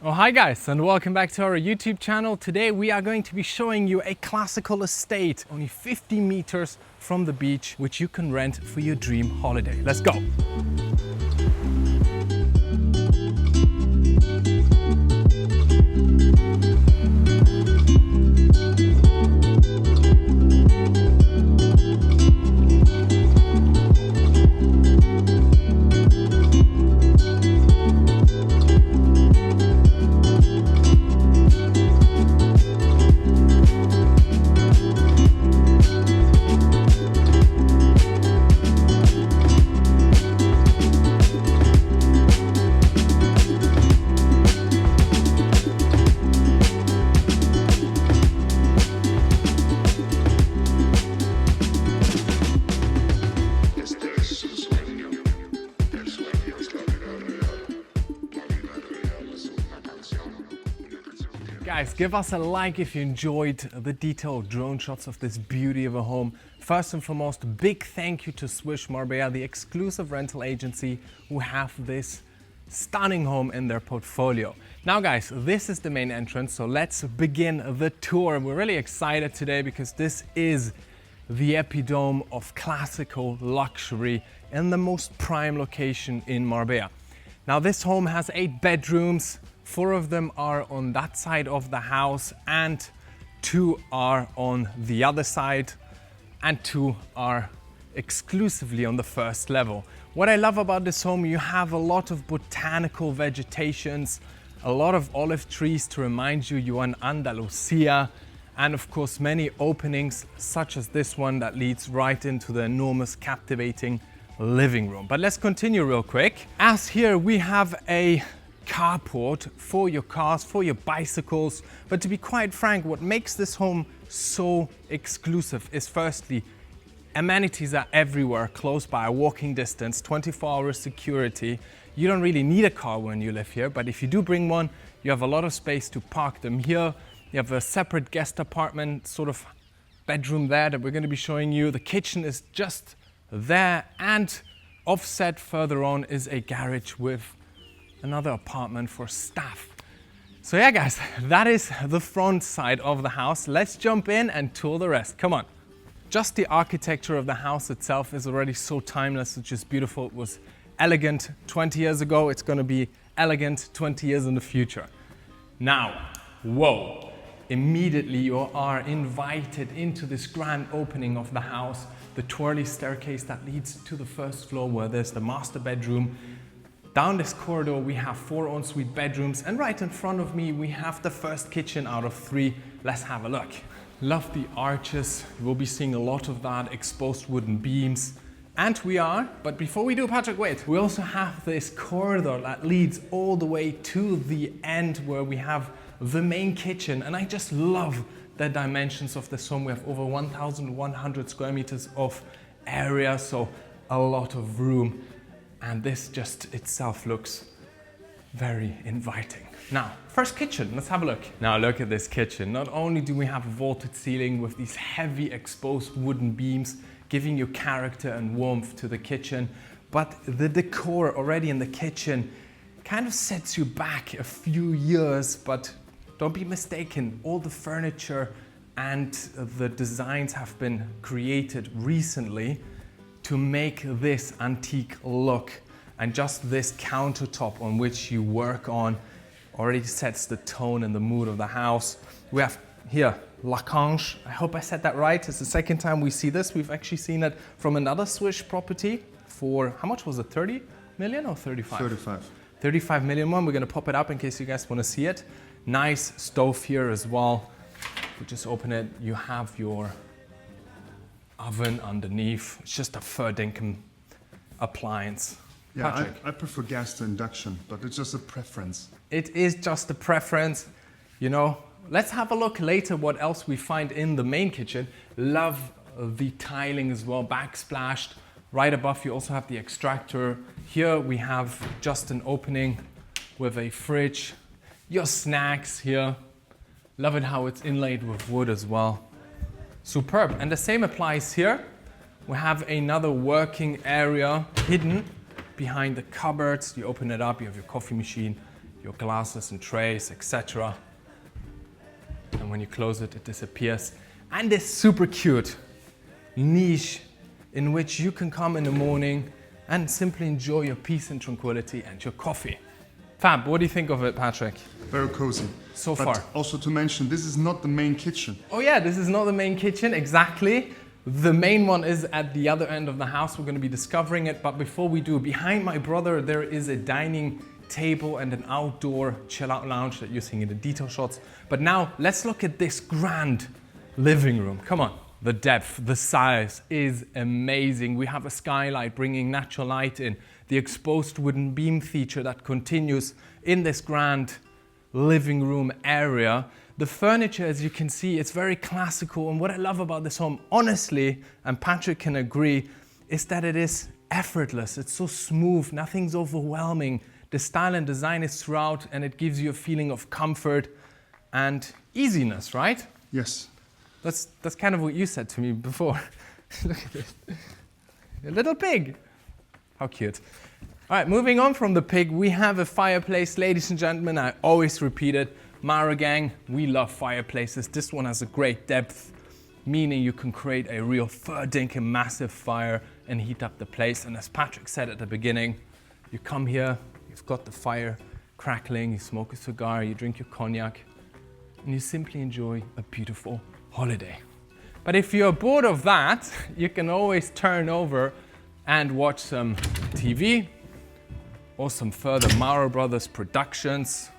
Oh, hi guys, and welcome back to our YouTube channel. Today we are going to be showing you a classical estate only 50 meters from the beach, which you can rent for your dream holiday. Let's go. Guys, give us a like if you enjoyed the detailed drone shots of this beauty of a home. First and foremost, big thank you to Swish Marbella, the exclusive rental agency who have this stunning home in their portfolio. Now guys, this is the main entrance, so let's begin the tour. We're really excited today because this is the epitome of classical luxury in the most prime location in Marbella. Now this home has 8 bedrooms. 4 of them are on that side of the house and 2 are on the other side and 2 are exclusively on the first level. What I love about this home, you have a lot of botanical vegetations, a lot of olive trees to remind you you're in Andalusia, and of course many openings such as this one that leads right into the enormous captivating living room. But let's continue real quick. As here we have a carport for your cars, for your bicycles. But to be quite frank, what makes this home so exclusive is firstly, amenities are everywhere, close by, walking distance, 24-hour security. You don't really need a car when you live here, but if you do bring one, you have a lot of space to park them here. You have a separate guest apartment, sort of bedroom there that we're going to be showing you. The kitchen is just there, and offset further on is a garage with another apartment for staff. So yeah guys, that is the front side of the house. Let's jump in and tour the rest. Come on. Just the architecture of the house itself is already so timeless, it's just beautiful. It was elegant 20 years ago, it's going to be elegant 20 years in the future. Now, whoa, immediately you are invited into this grand opening of the house, the twirly staircase that leads to the first floor where there's the master bedroom. Down this corridor we have 4 ensuite bedrooms, and right in front of me we have the first kitchen out of 3. Let's have a look. Love the arches, we'll be seeing a lot of that, exposed wooden beams. And but before we do, Patrick, wait. We also have this corridor that leads all the way to the end where we have the main kitchen, and I just love the dimensions of this home. We have over 1,100 square meters of area, so a lot of room. And this just itself looks very inviting. Now, first kitchen, let's have a look. Now look at this kitchen. Not only do we have a vaulted ceiling with these heavy exposed wooden beams, giving you character and warmth to the kitchen, but the decor already in the kitchen kind of sets you back a few years, but don't be mistaken, all the furniture and the designs have been created recently to make this antique look, and just this countertop on which you work on already sets the tone and the mood of the house. We have here La Concha. I hope I said that right. It's the second time we see this. We've actually seen it from another Swiss property for, how much was it, 30 million or 35? 35. 35 million one. We're gonna pop it up in case you guys wanna see it. Nice stove here as well. We just open it, you have your oven underneath. It's just a Verdinkum appliance. Yeah, I prefer gas to induction, but it's just a preference. It is just a preference, you know. Let's have a look later what else we find in the main kitchen. Love the tiling as well, backsplashed. Right above you also have the extractor. Here we have just an opening with a fridge. Your snacks here. Love it how it's inlaid with wood as well. Superb. And the same applies here. We have another working area hidden behind the cupboards. You open it up, you have your coffee machine, your glasses and trays, etc. And when you close it, it disappears. And this super cute niche in which you can come in the morning and simply enjoy your peace and tranquility and your coffee. Fab, what do you think of it, Patrick? Very cozy. So But far. also to mention, this is not the main kitchen. Oh yeah, this is not the main kitchen, exactly. The main one is at the other end of the house. We're going to be discovering it. But before we do, behind my brother, there is a dining table and an outdoor chill-out lounge that you're seeing in the detail shots. But now let's look at this grand living room. Come on. The depth, the size is amazing. We have a skylight bringing natural light in. The exposed wooden beam feature that continues in this grand living room area. The furniture, as you can see, it's very classical. And what I love about this home, honestly, and Patrick can agree, is that it is effortless. It's so smooth, nothing's overwhelming. The style and design is throughout, and it gives you a feeling of comfort and easiness, right? Yes. That's kind of what you said to me before. Look at this. A little pig. How cute. All right, moving on from the pig, we have a fireplace. Ladies and gentlemen, I always repeat it. Mara gang, we love fireplaces. This one has a great depth, meaning you can create a real verdinke massive fire and heat up the place. And as Patrick said at the beginning, you come here, you've got the fire crackling, you smoke a cigar, you drink your cognac, and you simply enjoy a beautiful holiday. But if you're bored of that, you can always turn over and watch some TV or some further Marobrothers productions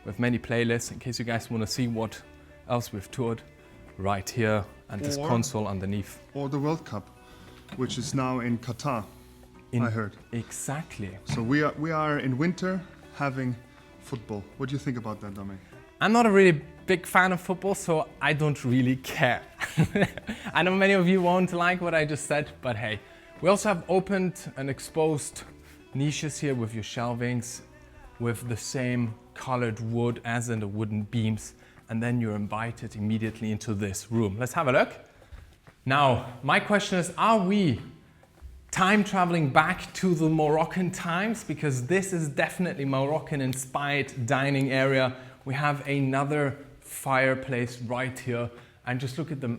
with many playlists in case you guys want to see what else we've toured right here and this console underneath. Or the World Cup, which is now in Qatar, I heard. Exactly. So we are in winter having football. What do you think about that, Domi? I'm not a really big fan of football, so I don't really care. I know many of you won't like what I just said, but hey. We also have opened and exposed niches here with your shelvings, with the same colored wood as in the wooden beams, and then you're invited immediately into this room. Let's have a look. Now, my question is, are we time traveling back to the Moroccan times? Because this is definitely Moroccan-inspired dining area. We have another fireplace right here, and just look at the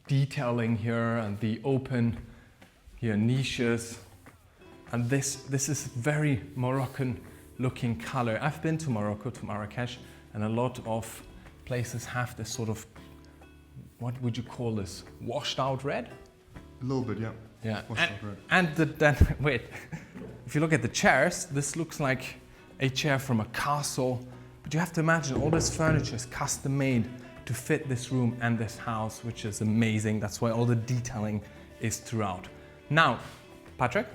detailing here and the open here niches. And this is very Moroccan looking color. I've been to Morocco, to Marrakesh, and a lot of places have this sort of, what would you call this? Washed out red? A little bit, yeah. Yeah. Washed out red. And then, wait, if you look at the chairs, this looks like a chair from a castle. But you have to imagine all this furniture is custom made to fit this room and this house, which is amazing. That's why all the detailing is throughout. Now, Patrick?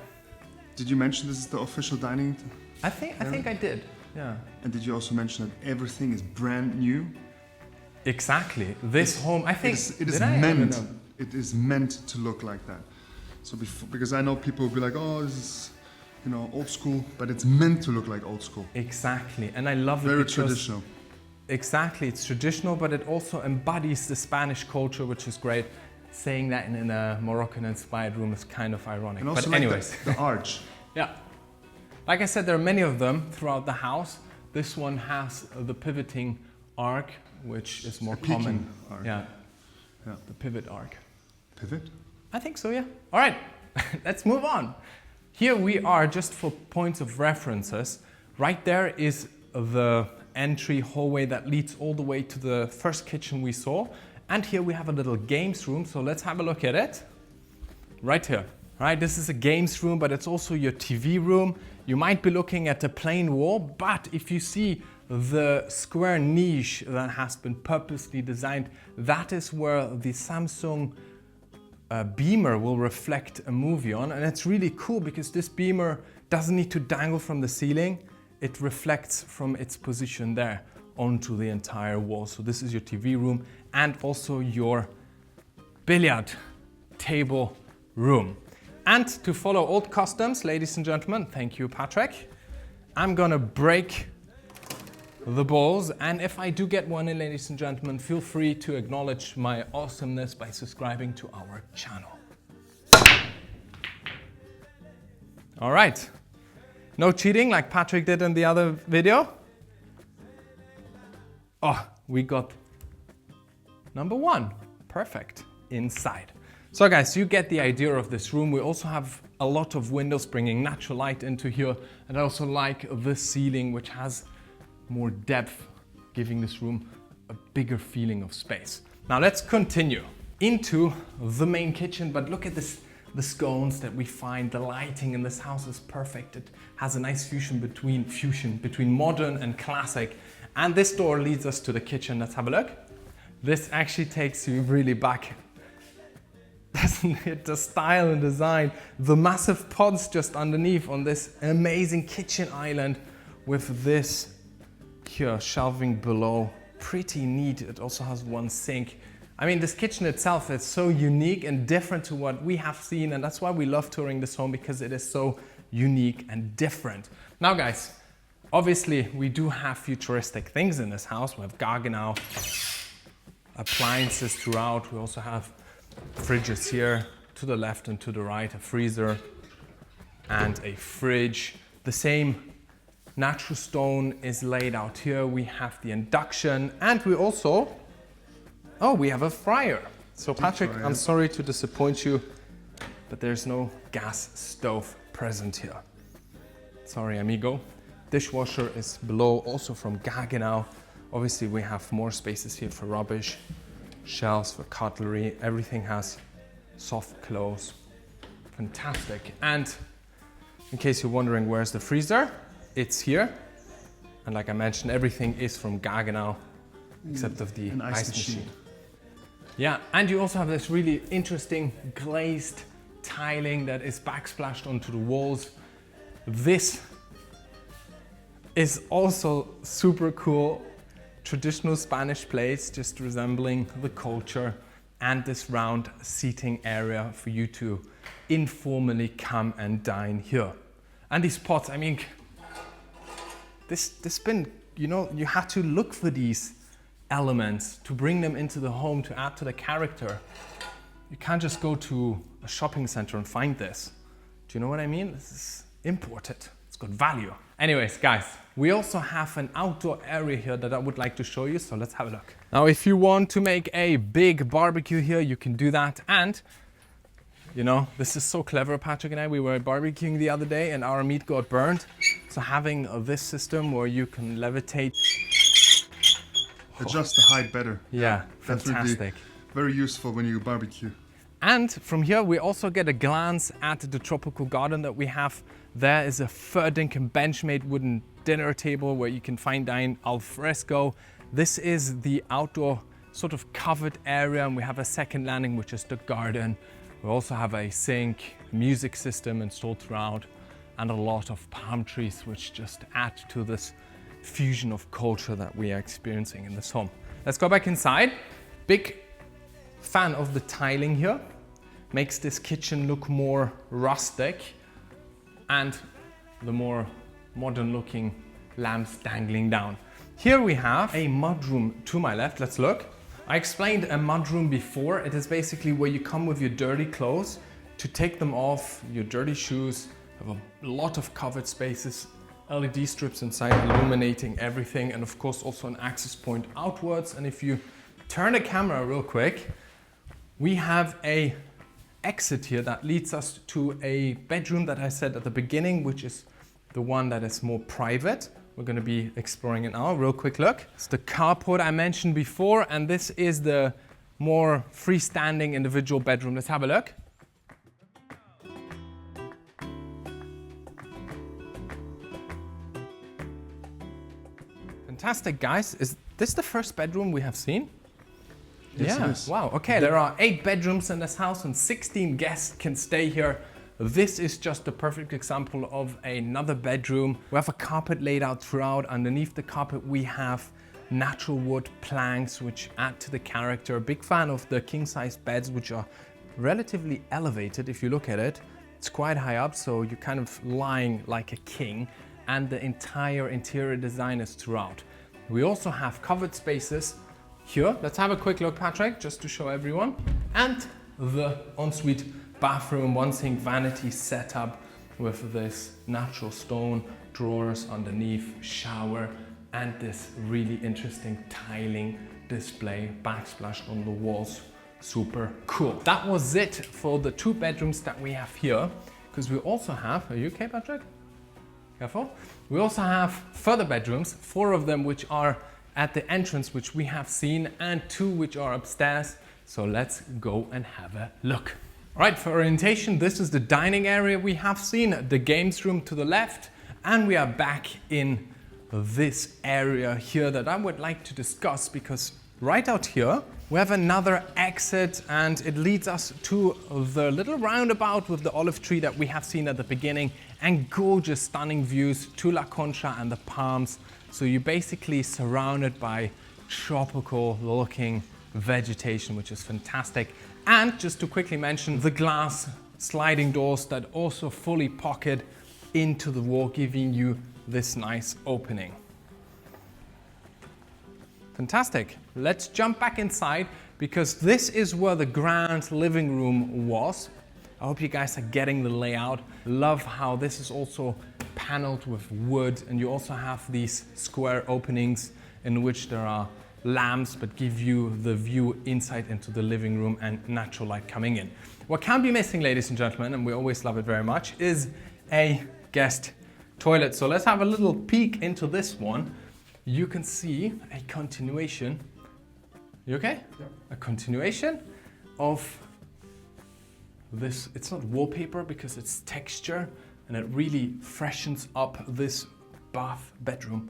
Did you mention this is the official dining? I think I did, yeah. And did you also mention that everything is brand new? Exactly. This home, I think, it is meant to look like that. So because I know people will be like, oh, this is, old school, but it's meant to look like old school. Exactly, and I love it Very because traditional. Exactly, it's traditional, but it also embodies the Spanish culture, which is great. Saying that in a Moroccan-inspired room is kind of ironic. And also but anyways. the arch. Yeah. Like I said, there are many of them throughout the house. This one has the pivoting arc, which is more common. Arc. Yeah. Yeah. The pivot arc. Pivot? I think so, yeah. All right, let's move on. Here we are, just for points of references. Right there is the entry hallway that leads all the way to the first kitchen we saw. And here we have a little games room, so let's have a look at it. Right here. All right, this is a games room, but it's also your TV room. You might be looking at a plain wall, but if you see the square niche that has been purposely designed, that is where the Samsung beamer will reflect a movie on. And it's really cool because this beamer doesn't need to dangle from the ceiling. It reflects from its position there onto the entire wall. So this is your TV room and also your billiard table room. And to follow old customs, ladies and gentlemen, thank you, Patrick, I'm gonna break the balls. And if I do get one in, ladies and gentlemen, feel free to acknowledge my awesomeness by subscribing to our channel. All right, no cheating like Patrick did in the other video. Oh, we got number one. Perfect. Inside. So guys, you get the idea of this room. We also have a lot of windows bringing natural light into here. And I also like the ceiling, which has more depth, giving this room a bigger feeling of space. Now let's continue into the main kitchen, but look at this, the scones that we find. The lighting in this house is perfect. It has a nice fusion between modern and classic. And this door leads us to the kitchen. Let's have a look. This actually takes you really back, doesn't it? The style and design, the massive pods just underneath on this amazing kitchen island with this here shelving below. Pretty neat. It also has one sink. I mean, this kitchen itself is so unique and different to what we have seen, and that's why we love touring this home, because it is so unique and different. Now guys, obviously we do have futuristic things in this house. We have Gaggenau appliances throughout. We also have fridges here to the left and to the right, a freezer and a fridge. The same natural stone is laid out here. We have the induction, and we also, we have a fryer. So Patrick, I'm sorry to disappoint you, but there's no gas stove present here. Sorry, amigo. Dishwasher is below, also from Gaggenau. Obviously we have more spaces here for rubbish, shelves for cutlery. Everything has soft close. Fantastic. And in case you're wondering where's the freezer, it's here. And like I mentioned, everything is from Gaggenau, except of the ice machine. Yeah, and you also have this really interesting glazed tiling that is backsplashed onto the walls. This is also super cool. Traditional Spanish place, just resembling the culture, and this round seating area for you to informally come and dine here. And these pots, I mean, this been, you know, you have to look for these elements to bring them into the home, to add to the character. You can't just go to a shopping center and find this. Do you know what I mean? This is imported. It's got value. Anyways, guys, we also have an outdoor area here that I would like to show you, so let's have a look. Now, if you want to make a big barbecue here, you can do that. And, you know, this is so clever. Patrick and I, we were barbecuing the other day and our meat got burned. So having this system where you can levitate. Adjust the height better. Yeah, that's fantastic. really very useful when you barbecue. And from here, we also get a glance at the tropical garden that we have. There is a Verdinken bench-made wooden dinner table where you can fine dine al fresco. This is the outdoor sort of covered area, and we have a second landing, which is the garden. We also have a sink, music system installed throughout, and a lot of palm trees, which just add to this fusion of culture that we are experiencing in this home. Let's go back inside. Big fan of the tiling here. Makes this kitchen look more rustic, and the more modern looking lamps dangling down. Here we have a mudroom to my left. Let's look. I explained a mudroom before. It is basically where you come with your dirty clothes to take them off, your dirty shoes, have a lot of covered spaces, LED strips inside illuminating everything, and of course also an access point outwards. And if you turn the camera real quick, we have a exit here that leads us to a bedroom that I said at the beginning, which is the one that is more private. We're going to be exploring it now. Real quick look. It's the carport I mentioned before, and this is the more freestanding individual bedroom. Let's have a look. Fantastic, guys. Is this the first bedroom we have seen? Yes, yeah, it is. wow, okay. There are 8 bedrooms in this house and 16 guests can stay here. This is just a perfect example of another bedroom. We have a carpet laid out throughout. Underneath the carpet, we have natural wood planks, which add to the character. Big fan of the king-size beds, which are relatively elevated. If you look at it, it's quite high up, so you're kind of lying like a king. And the entire interior design is throughout. We also have covered spaces here. Let's have a quick look, Patrick, just to show everyone. And the ensuite bathroom, one sink vanity setup with this natural stone, drawers underneath, shower, and this really interesting tiling display, backsplash on the walls. Super cool. That was it for the 2 bedrooms that we have here, because we also have, are you okay, Patrick? Careful. We also have further bedrooms, 4 of them which are at the entrance, which we have seen, and 2 which are upstairs. So let's go and have a look. All right, for orientation, this is the dining area we have seen, the games room to the left, and we are back in this area here that I would like to discuss, because right out here we have another exit, and it leads us to the little roundabout with the olive tree that we have seen at the beginning, and gorgeous stunning views to La Concha and the palms. So you're basically surrounded by tropical looking vegetation, which is fantastic. And just to quickly mention, the glass sliding doors that also fully pocket into the wall, giving you this nice opening. Fantastic. Let's jump back inside, because this is where the grand living room was. I hope you guys are getting the layout. Love how this is also paneled with wood, and you also have these square openings in which there are lamps but give you the view inside into the living room and natural light coming in. What can be missing, ladies and gentlemen, and we always love it very much, is a guest toilet. So let's have a little peek into this one. You can see a continuation. You okay? Yeah. A continuation of this. It's not wallpaper because it's texture, and it really freshens up this bathroom.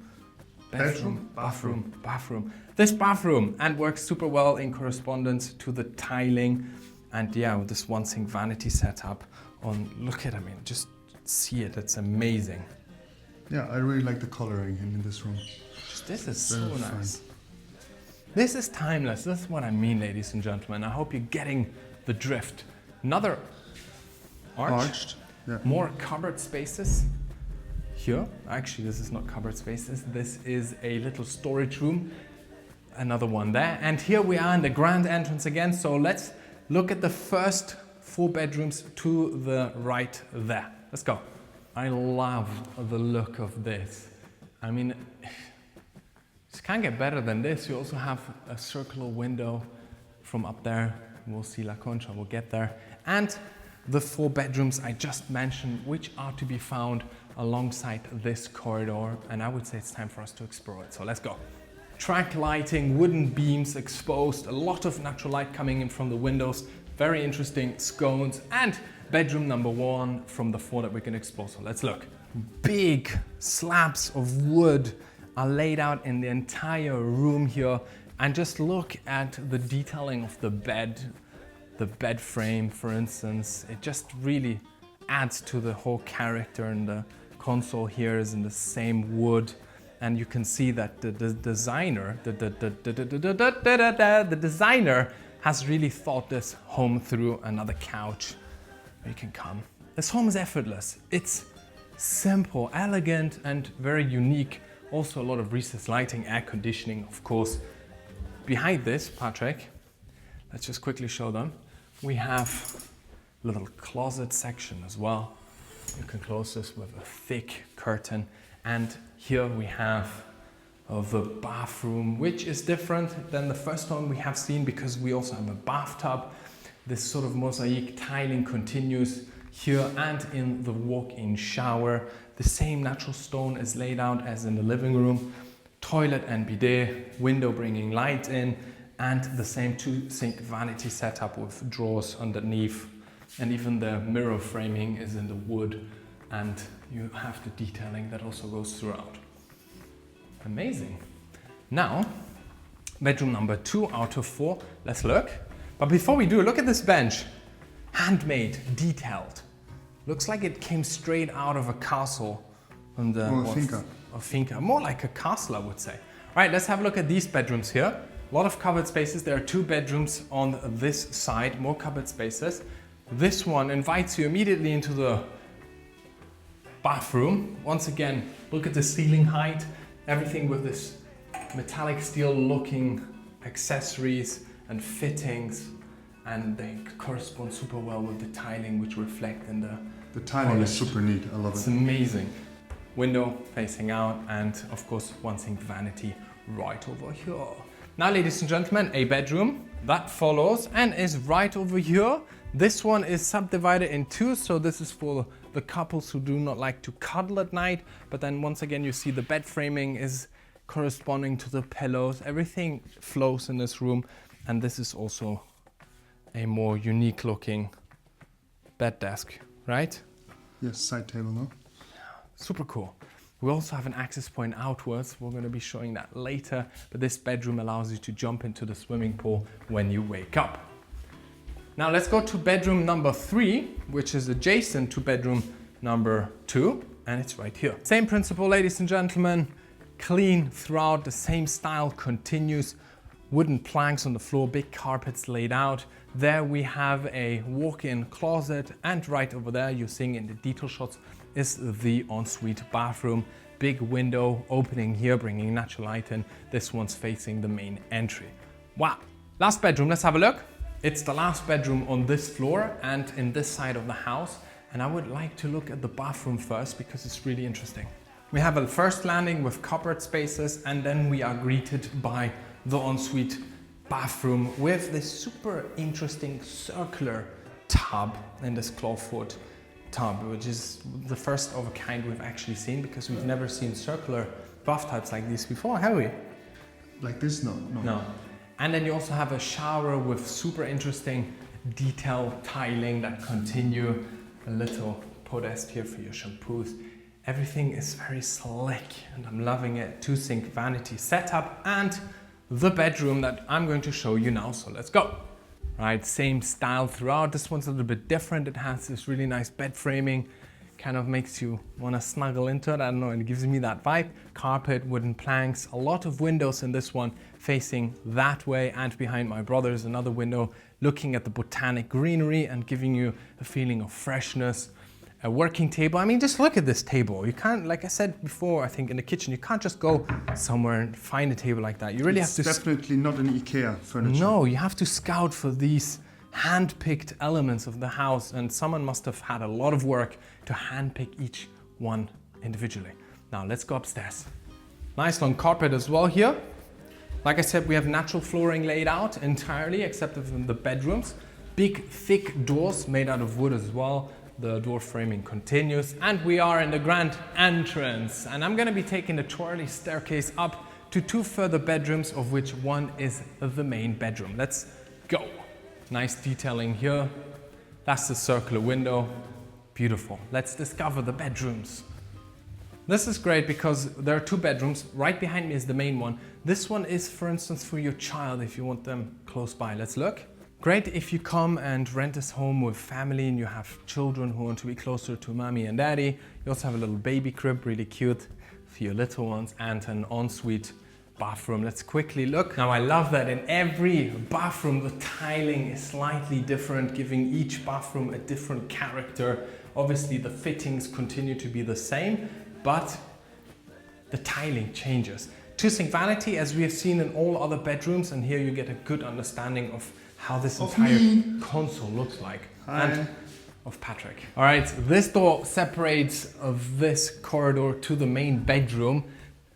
This bathroom, and works super well in correspondence to the tiling, and yeah, with this one sink vanity setup on. Look at, I mean, just see it. It's amazing. Yeah, I really like the coloring in this room. This is so nice. This is timeless. That's what I mean, ladies and gentlemen. I hope you're getting the drift. Another arched. Yeah. More cupboard spaces here. Actually, this is not cupboard spaces. This is a little storage room. Another one there. And here we are in the grand entrance again. So let's look at the first 4 bedrooms to the right there. Let's go. I love the look of this. I mean, just can't get better than this. You also have a circular window from up there. We'll see La Concha, we'll get there. And the 4 bedrooms I just mentioned, which are to be found alongside this corridor. And I would say it's time for us to explore it. So let's go. Track lighting, wooden beams exposed, a lot of natural light coming in from the windows. Very interesting scones. And bedroom number 1 from the 4 that we can explore. So let's look. Big slabs of wood are laid out in the entire room here, and just look at the detailing of the bed frame, for instance. It just really adds to the whole character, and the console here is in the same wood, and you can see that the designer has really thought this home through. Another couch where you can come. This home is effortless. It's simple, elegant, and very unique. Also a lot of recessed lighting, air conditioning, of course. Behind this, Patrick, let's just quickly show them. We have a little closet section as well. You can close this with a thick curtain. And here we have the bathroom, which is different than the first one we have seen, because we also have a bathtub. This sort of mosaic tiling continues here and in the walk-in shower. The same natural stone is laid out as in the living room. Toilet and bidet, window bringing light in, and the same 2-sink vanity setup with drawers underneath. And even the mirror framing is in the wood, and you have the detailing that also goes throughout. Amazing. Now, bedroom number 2 out of 4. Let's look. But before we do, look at this bench. Handmade, detailed. Looks like it came straight out of a castle. On the, or a finca. More like a castle, I would say. All right, let's have a look at these bedrooms here. A lot of cupboard spaces. There are 2 bedrooms on this side, more cupboard spaces. This one invites you immediately into the bathroom. Once again, look at the ceiling height. Everything with this metallic steel looking accessories and fittings, and they correspond super well with the tiling which reflect in the tiling is super neat. I love it. It's amazing. window facing out, and of course one sink vanity right over here. Now, ladies and gentlemen, a bedroom that follows and is right over here. This one is subdivided in two, so this is for the couples who do not like to cuddle at night. But then once again, you see the bed framing is corresponding to the pillows. Everything flows in this room, and this is also a more unique looking bed desk, right? Yes, side table, no? Super cool. We also have an access point outwards. We're going to be showing that later, but this bedroom allows you to jump into the swimming pool when you wake up. Now let's go to bedroom number 3, which is adjacent to bedroom number 2, and it's right here. Same principle, ladies and gentlemen. Clean throughout, the same style continues. Wooden planks on the floor, big carpets laid out. There we have a walk-in closet, and right over there, you're seeing in the detail shots, is the ensuite bathroom. Big window opening here, bringing natural light in. This one's facing the main entry. Wow. Last bedroom, let's have a look. It's the last bedroom on this floor and in this side of the house. And I would like to look at the bathroom first because it's really interesting. We have a first landing with cupboard spaces, and then we are greeted by the ensuite bathroom with this super interesting circular tub in this clawfoot tub, which is the first of a kind we've actually seen, because we've never seen circular bathtubs like these before, have we? Like this? No. No. And then you also have a shower with super interesting detail tiling that continue, a little podest here for your shampoos. Everything is very slick and I'm loving it. 2 sink vanity setup and the bedroom that I'm going to show you now, so let's go. Right, same style throughout. This one's a little bit different. It has this really nice bed framing, kind of makes you want to snuggle into it. I don't know, it gives me that vibe. Carpet, wooden planks, a lot of windows in this one facing that way, and behind my brother's another window looking at the botanic greenery and giving you a feeling of freshness. A working table. I mean, just look at this table. You can't, like I said before, I think in the kitchen, you can't just go somewhere and find a table like that. You really have to. It's definitely not an IKEA furniture. No, you have to scout for these hand-picked elements of the house, and someone must have had a lot of work to hand-pick each one individually. Now let's go upstairs. Nice long carpet as well here. Like I said, we have natural flooring laid out entirely, except for the bedrooms. Big, thick doors made out of wood as well. The door framing continues, and we are in the grand entrance, and I'm going to be taking the twirly staircase up to 2 further bedrooms, of which one is the main bedroom. Let's go. Nice detailing here. That's the circular window. Beautiful. Let's discover the bedrooms. This is great because there are 2 bedrooms. Right behind me is the main one. This one is, for instance, for your child if you want them close by. Let's look. Great if you come and rent this home with family and you have children who want to be closer to mommy and daddy. You also have a little baby crib, really cute for your little ones, and an ensuite bathroom. Let's quickly look. Now I love that in every bathroom the tiling is slightly different, giving each bathroom a different character. Obviously the fittings continue to be the same, but the tiling changes. 2 sink vanity, as we have seen in all other bedrooms, and here you get a good understanding of how this entire console looks like. And of Patrick. All right, this door separates of this corridor to the main bedroom.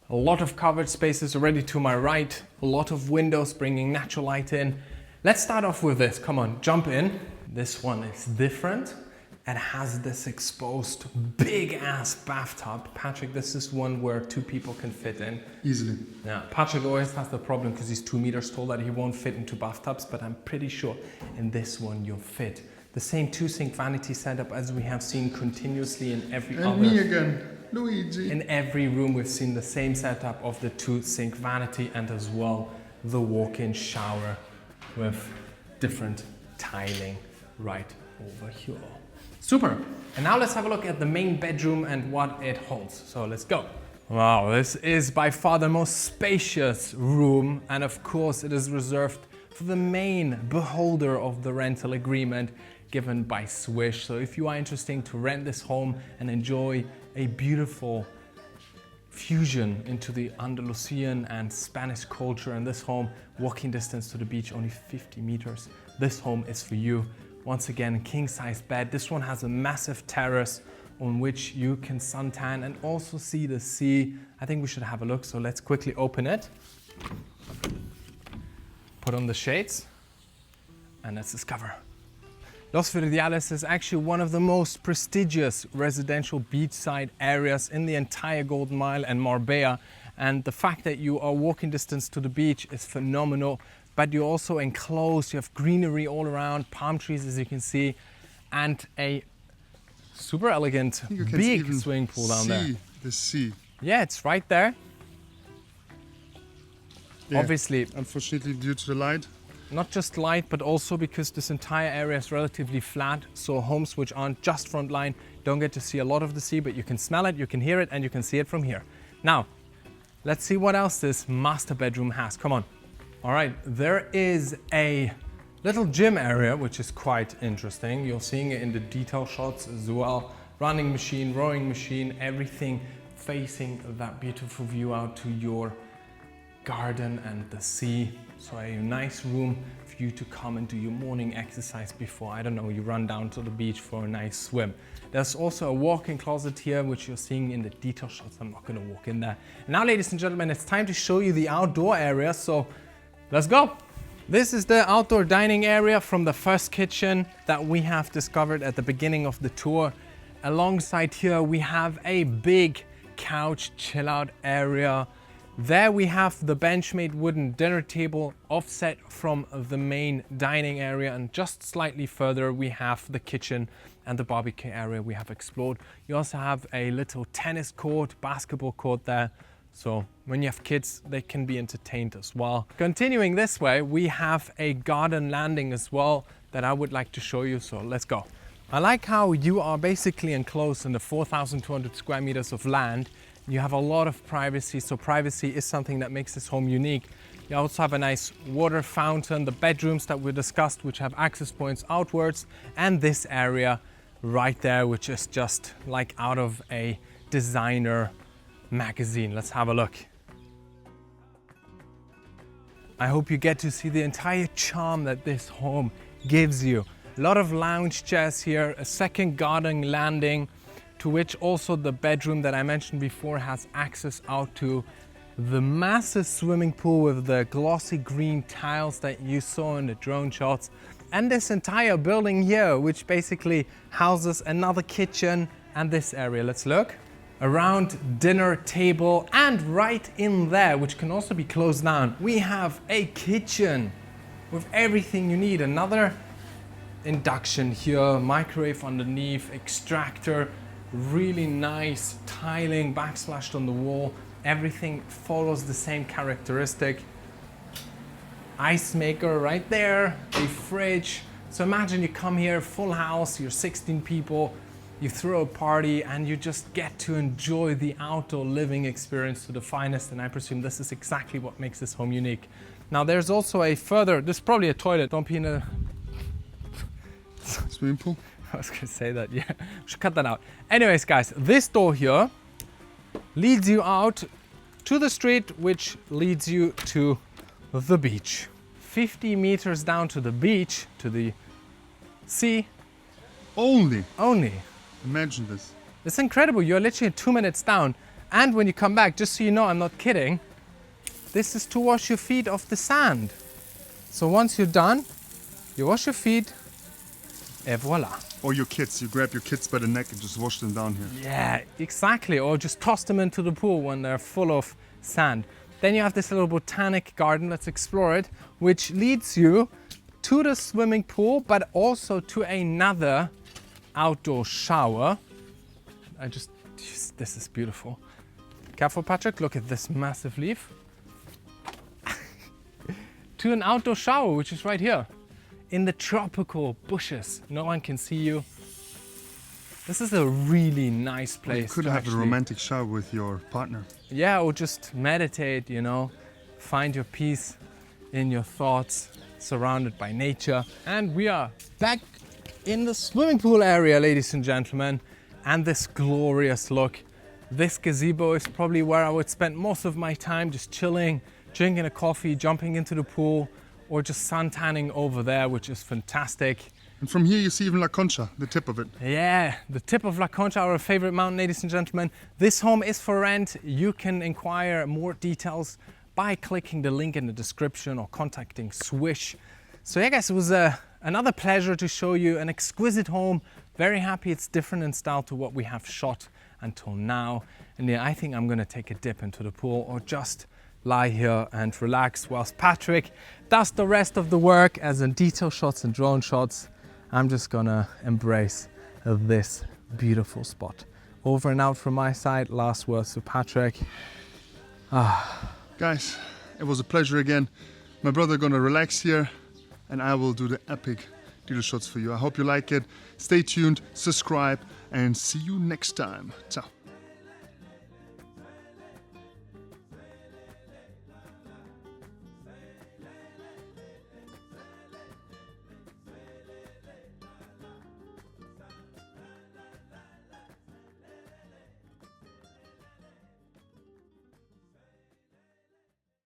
A lot of covered spaces already to my right, a lot of windows bringing natural light in. Let's start off with this. Come on, jump in. This one is different. It has this exposed big ass bathtub. Patrick, this is one where 2 people can fit in. Easily. Yeah, Patrick always has the problem because he's 2 meters tall that he won't fit into bathtubs, but I'm pretty sure in this one you'll fit. The same 2 sink vanity setup as we have seen continuously in every other. And me again, Luigi. In every room we've seen the same setup of the 2 sink vanity, and as well the walk-in shower with different tiling right over here. Super. And now let's have a look at the main bedroom and what it holds. So let's go. Wow, this is by far the most spacious room, and of course it is reserved for the main beholder of the rental agreement given by Swish. So if you are interested to rent this home and enjoy a beautiful fusion into the Andalusian and Spanish culture in this home, walking distance to the beach, only 50 meters, this home is for you. Once again, king size bed. This one has a massive terrace on which you can suntan and also see the sea. I think we should have a look, so let's quickly open it. Put on the shades and let's discover. Los Verdiales is actually one of the most prestigious residential beachside areas in the entire Golden Mile and Marbella. And the fact that you are walking distance to the beach is phenomenal, but you're also enclosed, you have greenery all around, palm trees as you can see, and a super elegant big swimming pool down there. The sea. Yeah, it's right there. Yeah. Obviously, Unfortunately, due to the light. not just light, but also because this entire area is relatively flat, so homes which aren't just front line don't get to see a lot of the sea, but you can smell it, you can hear it, and you can see it from here. Now, let's see what else this master bedroom has. Come on. All right, there is a little gym area, which is quite interesting. You're seeing it in the detail shots as well. Running machine, rowing machine, everything facing that beautiful view out to your garden and the sea. So a nice room for you to come and do your morning exercise before, I don't know, you run down to the beach for a nice swim. There's also a walk-in closet here, which you're seeing in the detail shots. I'm not gonna walk in there. And now, ladies and gentlemen, it's time to show you the outdoor area, so let's go. This is the outdoor dining area from the first kitchen that we have discovered at the beginning of the tour. Alongside here, we have a big couch chill-out area. There we have the Benchmade wooden dinner table offset from the main dining area, and just slightly further we have the kitchen and the barbecue area we have explored. You also have a little tennis court, basketball court there. So when you have kids, they can be entertained as well. Continuing this way, we have a garden landing as well that I would like to show you. So let's go. I like how you are basically enclosed in the 4,200 square meters of land. You have a lot of privacy, so privacy is something that makes this home unique. You also have a nice water fountain, the bedrooms that we discussed, which have access points outwards, and this area right there, which is just like out of a designer magazine. Let's have a look. I hope you get to see the entire charm that this home gives you. A lot of lounge chairs here, a second garden landing, to which also the bedroom that I mentioned before has access out to the massive swimming pool with the glossy green tiles that you saw in the drone shots, and this entire building here, which basically houses another kitchen and this area. Let's look. A round dinner table, and right in there, which can also be closed down, we have a kitchen with everything you need. Another induction here, microwave underneath, extractor, really nice tiling backsplashed on the wall. Everything follows the same characteristic. Ice maker right there, a fridge. So imagine you come here, full house, you're 16 people, you throw a party and you just get to enjoy the outdoor living experience to the finest, and I presume this is exactly what makes this home unique. Now there's also a further, there's probably a toilet, don't pee in a Swimming pool? I was gonna say that, yeah. Should cut that out. Anyways, guys, this door here leads you out to the street, which leads you to the beach. 50 meters down to the beach, to the sea. Only. Imagine this. It's incredible. You're literally 2 minutes down. And when you come back, just so you know, I'm not kidding, this is to wash your feet off the sand. So once you're done, you wash your feet, et voila. Or your kids, you grab your kids by the neck and just wash them down here. Yeah, exactly. Or just toss them into the pool when they're full of sand. Then you have this little botanic garden, let's explore it, which leads you to the swimming pool, but also to another outdoor shower. This is beautiful. Careful, Patrick, look at this massive leaf. To an outdoor shower, which is right here. In the tropical bushes. No one can see you. This is a really nice place. You could have a romantic shower with your partner. Yeah, or just meditate, you know. Find your peace in your thoughts, surrounded by nature. And we are back in the swimming pool area, ladies and gentlemen. And this glorious look. This gazebo is probably where I would spend most of my time, just chilling, drinking a coffee, jumping into the pool, or just sun tanning over there, which is fantastic. And from here you see even La Concha, the tip of it. Yeah, the tip of La Concha, our favorite mountain, ladies and gentlemen. This home is for rent. You can inquire more details by clicking the link in the description or contacting Swish. So yeah guys, it was another pleasure to show you an exquisite home. Very happy it's different in style to what we have shot until now. And yeah, I think I'm gonna take a dip into the pool or just lie here and relax whilst Patrick does the rest of the work, as in detail shots and drone shots. I'm just gonna embrace this beautiful spot. Over and out from my side. Last words to Patrick. Guys, it was a pleasure again. My brother gonna relax here and I will do the epic detail shots for you. I hope you like it. Stay tuned, subscribe, and see you next time. Ciao.